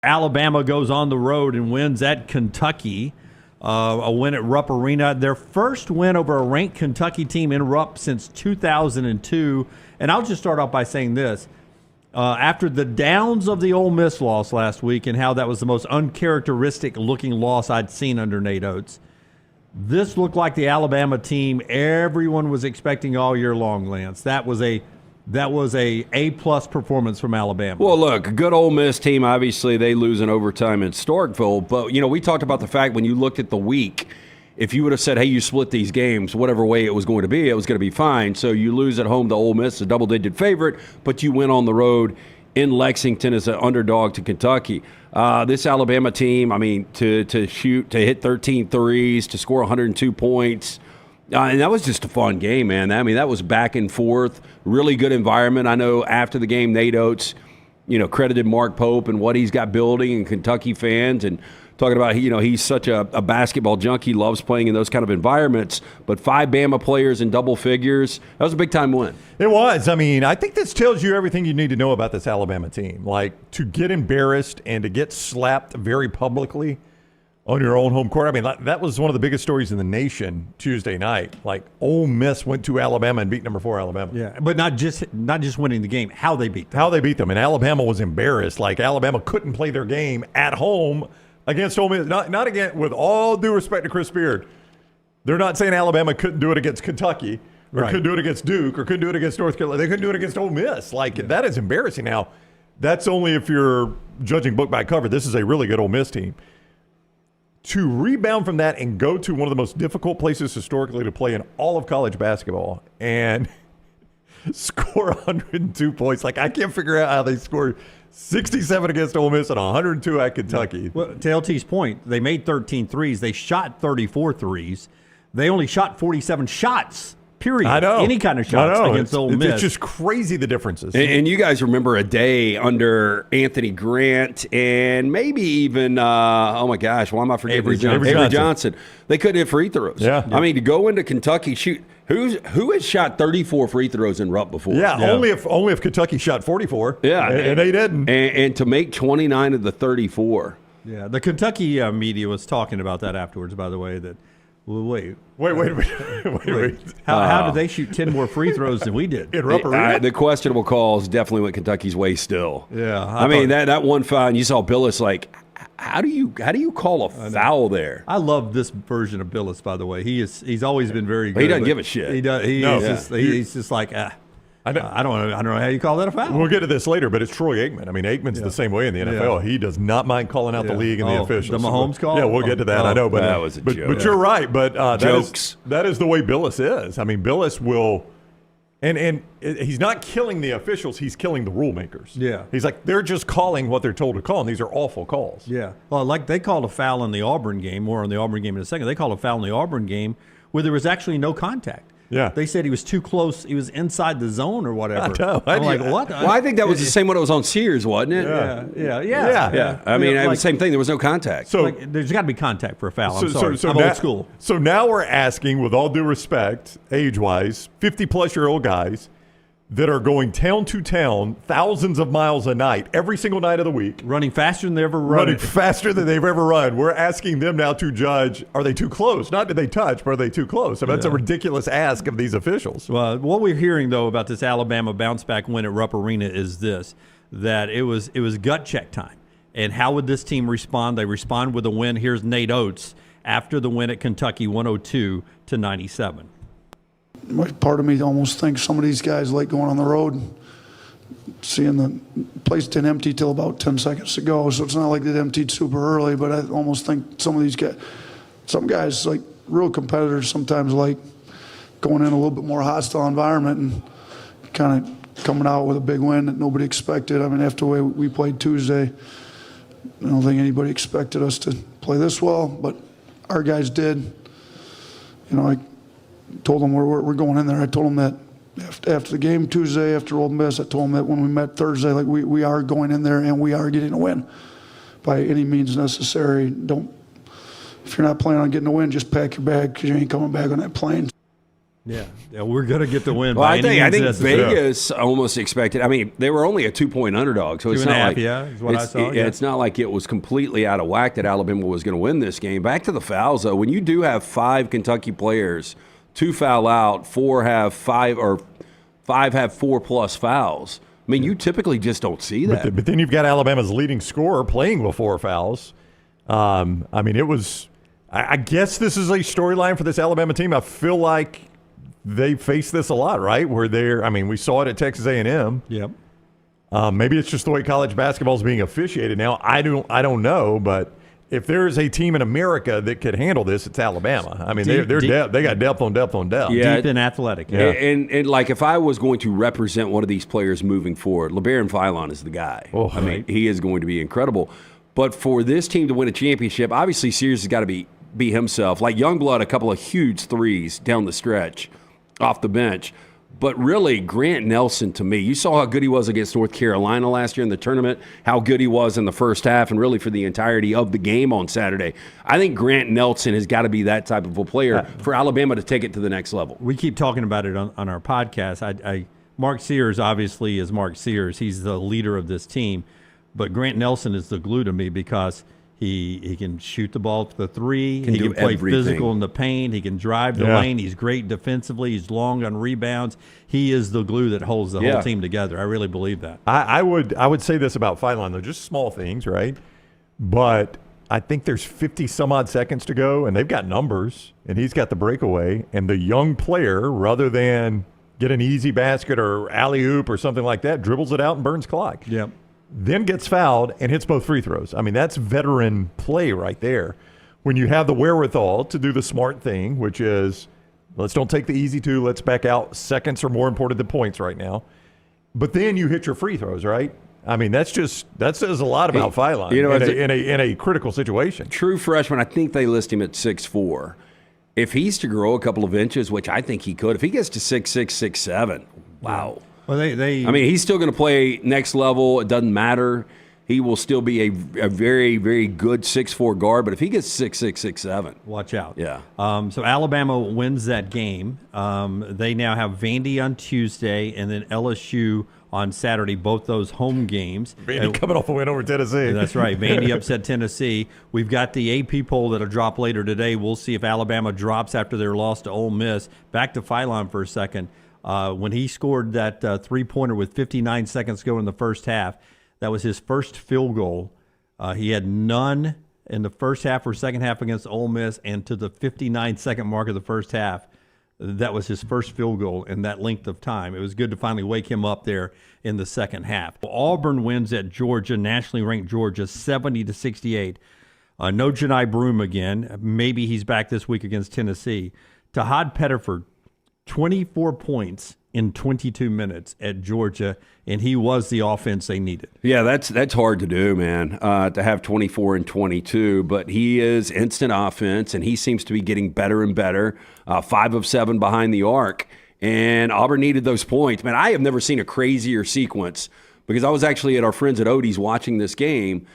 Alabama goes on the road and wins at Kentucky. A win at Rupp Arena. Their first win over a ranked Kentucky team in Rupp since 2002. And I'll just start off by saying this. After the downs of the Ole Miss loss last week and how that was the most uncharacteristic-looking loss I'd seen under Nate Oats, this looked like the Alabama team everyone was expecting all year long, Lance. That was a A-plus performance from Alabama. Well, look, a good Ole Miss team, obviously they lose in overtime in Starkville. But, we talked about the fact when you looked at the week, if you would have said, hey, you split these games, whatever way it was going to be fine. So you lose at home to Ole Miss, a double-digit favorite, but you win on the road in Lexington as an underdog to Kentucky. This Alabama team, to hit 13 threes, to score 102 points, and that was just a fun game, man. That was back and forth, really good environment. I know after the game, Nate Oats, credited Mark Pope and what he's got building and Kentucky fans and talking about, he's such a basketball junkie, loves playing in those kind of environments. But 5 Bama players in double figures, that was a big-time win. It was. I think this tells you everything you need to know about this Alabama team. Like, to get embarrassed and to get slapped very publicly on your own home court. That was one of the biggest stories in the nation Tuesday night. Like, Ole Miss went to Alabama and beat number 4 Alabama. Yeah, but not just winning the game, how they beat them. How they beat them. And Alabama was embarrassed. Like, Alabama couldn't play their game at home against Ole Miss. Not again, with all due respect to Chris Beard. They're not saying Alabama couldn't do it against Kentucky or couldn't do it against Duke or couldn't do it against North Carolina. They couldn't do it against Ole Miss. That is embarrassing. Now, that's only if you're judging book by cover. This is a really good Ole Miss team. To rebound from that and go to one of the most difficult places historically to play in all of college basketball and score 102 points. I can't figure out how they scored 67 against Ole Miss and 102 at Kentucky. Well, to LT's point, they made 13 threes. They shot 34 threes. They only shot 47 shots. Period. I know. Any kind of shots against Ole Miss. It's just crazy, the differences. And you guys remember a day under Anthony Grant and maybe even, oh my gosh, why am I forgetting? Avery Johnson. They couldn't hit free throws. Yeah. To go into Kentucky, shoot. Who has shot 34 free throws in Rupp before? Yeah. Only if Kentucky shot 44. Yeah. And they didn't. And to make 29 of the 34. Yeah. The Kentucky media was talking about that afterwards, by the way, that Wait. How did they shoot 10 more free throws than we did? In Rupp Arena? The questionable calls definitely went Kentucky's way still. Yeah. That one foul, and you saw Billis how do you call a foul there? I love this version of Billis, by the way. He's always been very good. He doesn't give a shit. He does. He's just like, I don't know how you call that a foul. We'll get to this later, but it's Troy Aikman. Aikman's the same way in the NFL. He does not mind calling out the league and the officials. The Mahomes call? Yeah, we'll get to that. I know, but that was a joke. But you're right. But jokes. That is the way Billis is. Billis will, and he's not killing the officials. He's killing the rule makers. Yeah. He's like, they're just calling what they're told to call, and these are awful calls. Yeah. Well, like they called a foul in the Auburn game, more on the Auburn game in a second. They called a foul in the Auburn game where there was actually no contact. Yeah. They said he was too close. He was inside the zone or whatever. I know. I'm like, what? Well, I think that was the same one that was on Sears, wasn't it? Yeah. It was the same thing. There was no contact. So there's got to be contact for a foul. I'm sorry. I'm old school. So now we're asking, with all due respect, age-wise, 50-plus-year-old guys that are going town to town, thousands of miles a night, every single night of the week. Running faster than they ever run. Running faster than they've ever run. We're asking them now to judge, are they too close? Not did they touch, but are they too close? That's a ridiculous ask of these officials. Well, what we're hearing, though, about this Alabama bounce-back win at Rupp Arena is this, that it was gut check time. And how would this team respond? They respond with a win. Here's Nate Oats after the win at Kentucky, 102-97. Part of me almost thinks some of these guys like going on the road, seeing the place didn't empty till about 10 seconds to go. So it's not like it emptied super early, but I almost think some guys like real competitors sometimes like going in a little bit more hostile environment and kind of coming out with a big win that nobody expected. After the way we played Tuesday, I don't think anybody expected us to play this well, but our guys did. I told them we're going in there. I told them that after the game Tuesday, after Ole Miss, I told them that when we met Thursday, we are going in there and we are getting a win by any means necessary. If you're not planning on getting a win, just pack your bag because you ain't coming back on that plane. Yeah, we're going to get the win. Well, by I any think means necessary. Vegas almost expected. I mean, they were only a 2-point underdog, so it's not like is what I saw. It's not like it was completely out of whack that Alabama was going to win this game. Back to the fouls, though. When you do have 5 Kentucky players, 2 foul out, 4 have 5 or 5 have 4+ fouls. I mean, you typically just don't see that. But then you've got Alabama's leading scorer playing with 4 fouls. I mean, it was. I guess this is a storyline for this Alabama team. I feel like they face this a lot, right? Where they're, I mean, we saw it at Texas A&M. Yep. Maybe it's just the way college basketball is being officiated now. I don't know, but if there is a team in America that could handle this, it's Alabama. I mean, they got depth on depth on depth. Yeah. Deep and athletic. Yeah. And like if I was going to represent one of these players moving forward, Labaron Philon is the guy. Oh, I mean, he is going to be incredible. But for this team to win a championship, obviously Sears has got to be himself. Like Youngblood, a couple of huge threes down the stretch off the bench. But really, Grant Nelson, to me, you saw how good he was against North Carolina last year in the tournament, how good he was in the first half, and really for the entirety of the game on Saturday. I think Grant Nelson has got to be that type of a player for Alabama to take it to the next level. We keep talking about it on our podcast. Mark Sears obviously is Mark Sears. He's the leader of this team. But Grant Nelson is the glue to me because he can shoot the ball for the 3. He can play physical in the paint. He can drive the lane. He's great defensively. He's long on rebounds. He is the glue that holds the whole team together. I really believe that. I would say this about Philon, though, just small things, right? But I think there's 50 some odd seconds to go, and they've got numbers, and he's got the breakaway. And the young player, rather than get an easy basket or alley-oop or something like that, dribbles it out and burns clock. Yep. Then gets fouled and hits both free throws. I mean, that's veteran play right there. When you have the wherewithal to do the smart thing, which is let's don't take the easy 2, let's back out. Seconds are more important than points right now. But then you hit your free throws, right? I mean, that says a lot about Philon in a critical situation. True freshman, I think they list him at 6'4". If he's to grow a couple of inches, which I think he could, if he gets to 6'6", 6'7", wow. Well, I mean, he's still going to play next level. It doesn't matter. He will still be a very, very good 6'4" guard. But if he gets 6'6", 6'7", watch out. Yeah. So Alabama wins that game. They now have Vandy on Tuesday and then LSU on Saturday, both those home games. Vandy coming off a win over Tennessee. That's right. Vandy upset Tennessee. We've got the AP poll that'll drop later today. We'll see if Alabama drops after their loss to Ole Miss. Back to Philon for a second. When he scored that three-pointer with 59 seconds to go in the first half, that was his first field goal. He had none in the first half or second half against Ole Miss, and to the 59-second mark of the first half, that was his first field goal in that length of time. It was good to finally wake him up there in the second half. Auburn wins at Georgia, nationally ranked Georgia, 70-68. No Janai Broome again. Maybe he's back this week against Tennessee. Tahaad Pettiford, 24 points in 22 minutes at Georgia, and he was the offense they needed. Yeah, that's hard to do, man, to have 24 and 22. But he is instant offense, and he seems to be getting better and better. 5 of 7 behind the arc, and Auburn needed those points. Man, I have never seen a crazier sequence because I was actually at our friends at Oats watching this game,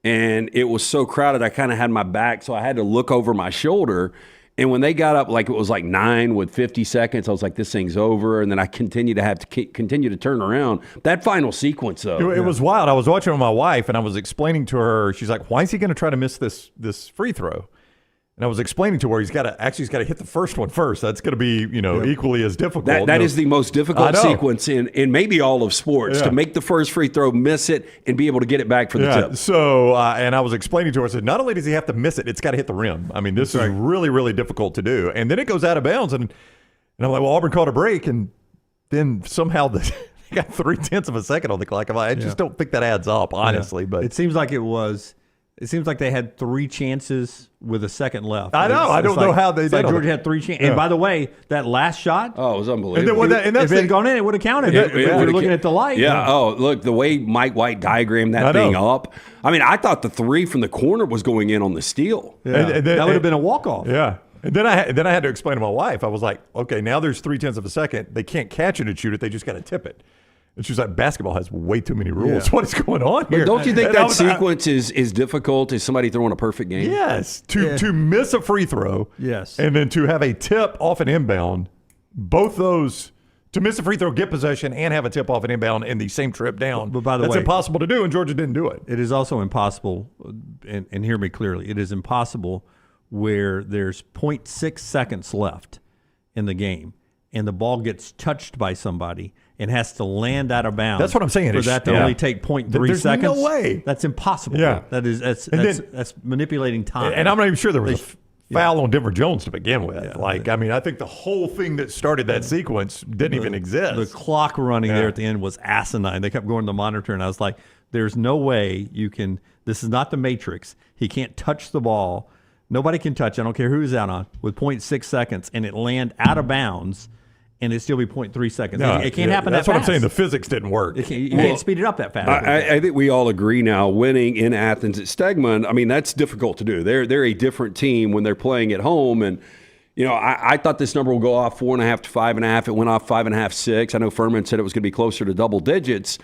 and it was so crowded I kind of had my back, so I had to look over my shoulder. And when they got up, like it was like 9 with 50 seconds, I was like, this thing's over. And then I continued to turn around. That final sequence, though. It was wild. I was watching with my wife, and I was explaining to her, she's like, why is he going to try to miss this free throw? And I was explaining to her, he's got to hit the first one first. That's going to be, equally as difficult. That is the most difficult sequence in maybe all of sports, to make the first free throw, miss it, and be able to get it back for the tip. So, and I was explaining to her, I said, not only does he have to miss it, it's got to hit the rim. I mean, this is really, really difficult to do. And then it goes out of bounds, and I'm like, well, Auburn caught a break, and then somehow they got 0.3 of a second on the clock. I just don't think that adds up, honestly. But it seems like It seems like they had 3 chances with a second left. I know. I don't know how they did it. Georgia had 3 chances. And by the way, that last shot. Oh, it was unbelievable. If it had gone in, it would have counted. If you're looking at the light. Yeah. Oh, look, the way Mike White diagrammed that thing up. I mean, I thought the 3 from the corner was going in on the steal. Yeah. And that would have been a walk-off. Yeah. And then I had to explain to my wife. I was like, okay, now there's 0.3 of a second. They can't catch it and shoot it. They just got to tip it. And she's like, basketball has way too many rules. Yeah. What is going on here? But don't you think that sequence is difficult? Is somebody throwing a perfect game? Yes. To miss a free throw. Yes. And then to have a tip off an inbound. both those to miss a free throw, get possession, and have a tip off an inbound in the same trip down. But by the that's way, impossible to do, and Georgia didn't do it. It is also impossible, and hear me clearly, it is impossible where there's 0.6 seconds left in the game and the ball gets touched by somebody and has to land out of bounds. That's what I'm saying. For that to only take 0.3 There's seconds. no way. That's impossible. Yeah. That's manipulating time. And I'm not even sure there was a foul on Denver Jones to begin with. I think the whole thing that started that sequence didn't even exist. The clock running there at the end was asinine. They kept going to the monitor, and I was like, there's no way you can – this is not the Matrix. He can't touch the ball. Nobody can touch. I don't care who he's out on with 0.6 seconds, and it land out of bounds, and it still be 0.3 seconds. No, it can't happen that fast. That's what I'm saying. The physics didn't work. You can't speed it up that fast. I think we all agree now, winning in Athens at Stegman, I mean, that's difficult to do. They're a different team when they're playing at home. And, I thought this number will go off 4.5 to 5.5. It went off 5.5, 6. I know Furman said it was going to be closer to double digits.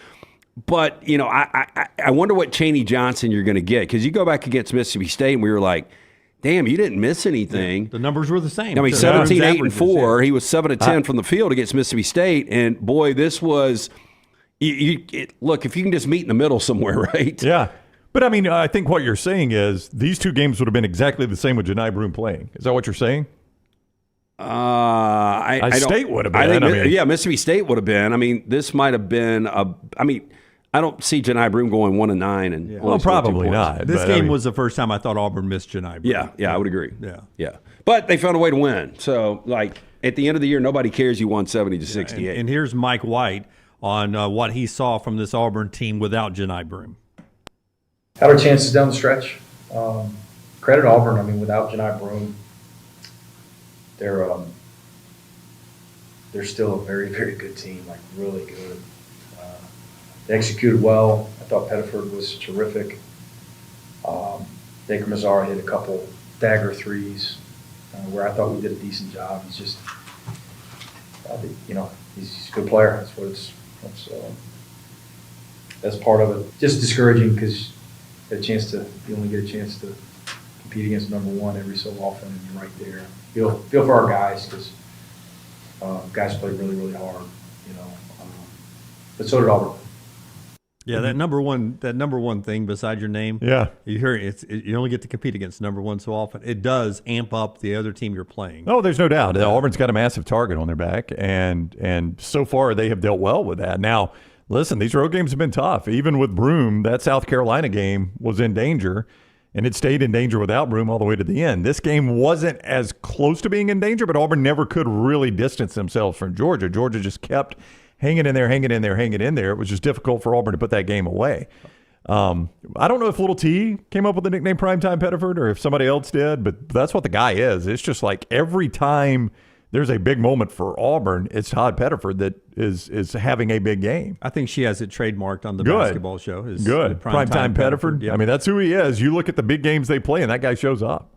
But, I wonder what Chaney Johnson you're going to get. Because you go back against Mississippi State, and we were like, damn, you didn't miss anything. The numbers were the same. I mean, 17, 8, and 4. He was 7 of 10 from the field against Mississippi State. And, boy, this was look, if you can just meet in the middle somewhere, right? Yeah. But, I mean, I think what you're saying is these two games would have been exactly the same with Janai Broome playing. Is that what you're saying? State would have been. Mississippi State would have been. I mean, this might have been I don't see Janai Broome going 1 and 9 and well, probably not. This game was the first time I thought Auburn missed Janai Broome. Yeah, I would agree. Yeah. But they found a way to win. So, at the end of the year, nobody cares you won 70 to 68. And here's Mike White on what he saw from this Auburn team without Janai Broome. Had our chances down the stretch. Credit Auburn. I mean, without Janai Broome, they're still a very, very good team. Really good. They executed well. I thought Pettiford was terrific. Baker Mazzara hit a couple dagger threes where I thought we did a decent job. He's just, he's a good player. That's part of it. Just discouraging because you only get a chance to compete against number one every so often, and you're right there. Feel for our guys because guys play really, really hard, but so did Auburn. Yeah, that number one thing beside your name. Yeah, you hear you only get to compete against number one so often. It does amp up the other team you're playing. Oh, there's no doubt. Auburn's got a massive target on their back, and so far they have dealt well with that. Now, listen, these road games have been tough. Even with Broome, that South Carolina game was in danger, and it stayed in danger without Broome all the way to the end. This game wasn't as close to being in danger, but Auburn never could really distance themselves from Georgia. Georgia just kept hanging in there. It was just difficult for Auburn to put that game away. I don't know if Little T came up with the nickname Primetime Pettiford or if somebody else did, but that's what the guy is. It's just like every time there's a big moment for Auburn, it's Tahaad Pettiford that is having a big game. I think she has it trademarked on the basketball show. Good. Primetime Pettiford. Yep. I mean, that's who he is. You look at the big games they play, and that guy shows up.